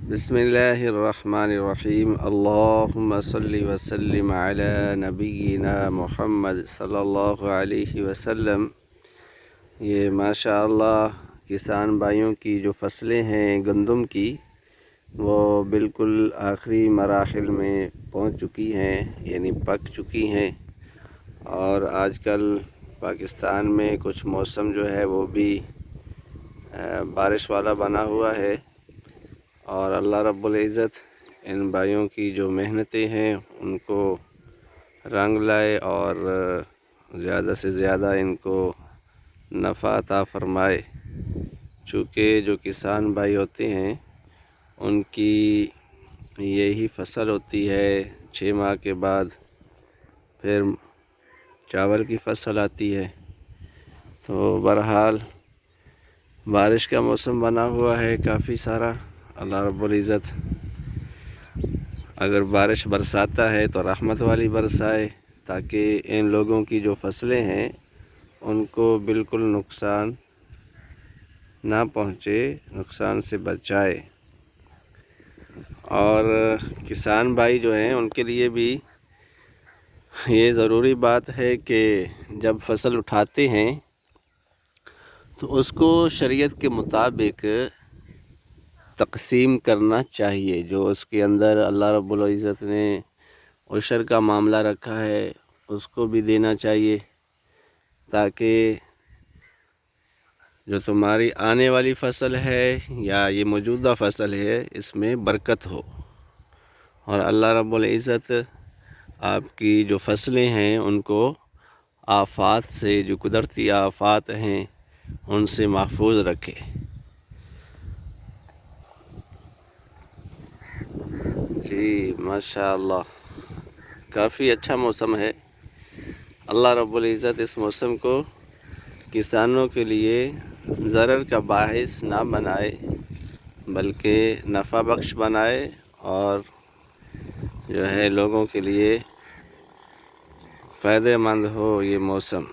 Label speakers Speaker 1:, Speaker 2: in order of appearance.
Speaker 1: بسم اللہ الرحمن الرحیم اللہم صلی وسلم علی نبینا محمد صلی اللہ علیہ وسلم۔ یہ ماشاء اللہ کسان بھائیوں کی جو فصلیں ہیں گندم کی، وہ بالکل آخری مراحل میں پہنچ چکی ہیں، یعنی پک چکی ہیں۔ اور آج کل پاکستان میں کچھ موسم جو ہے وہ بھی بارش والا بنا ہوا ہے، اور اللہ رب العزت ان بھائیوں کی جو محنتیں ہیں ان کو رنگ لائے اور زیادہ سے زیادہ ان کو نفع عطا فرمائے۔ چونکہ جو کسان بھائی ہوتے ہیں ان کی یہی فصل ہوتی ہے، 6 ماہ کے بعد پھر چاول کی فصل آتی ہے۔ تو بہرحال بارش کا موسم بنا ہوا ہے کافی سارا۔ اللہ رب العزت اگر بارش برساتا ہے تو رحمت والی برسائے، تاکہ ان لوگوں کی جو فصلیں ہیں ان کو بالکل نقصان نہ پہنچے، نقصان سے بچائے۔ اور کسان بھائی جو ہیں ان کے لیے بھی یہ ضروری بات ہے کہ جب فصل اٹھاتے ہیں تو اس کو شریعت کے مطابق تقسیم کرنا چاہیے۔ جو اس کے اندر اللہ رب العزت نے عشر کا معاملہ رکھا ہے اس کو بھی دینا چاہیے، تاکہ جو تمہاری آنے والی فصل ہے یا یہ موجودہ فصل ہے اس میں برکت ہو، اور اللہ رب العزت آپ کی جو فصلیں ہیں ان کو آفات سے، جو قدرتی آفات ہیں ان سے محفوظ رکھے۔ جی ماشاء اللہ کافی اچھا موسم ہے۔ اللہ رب العزت اس موسم کو کسانوں کے لیے ضرر کا باعث نہ بنائے، بلکہ نفع بخش بنائے، اور جو ہے لوگوں کے لیے فائدہ مند ہو یہ موسم۔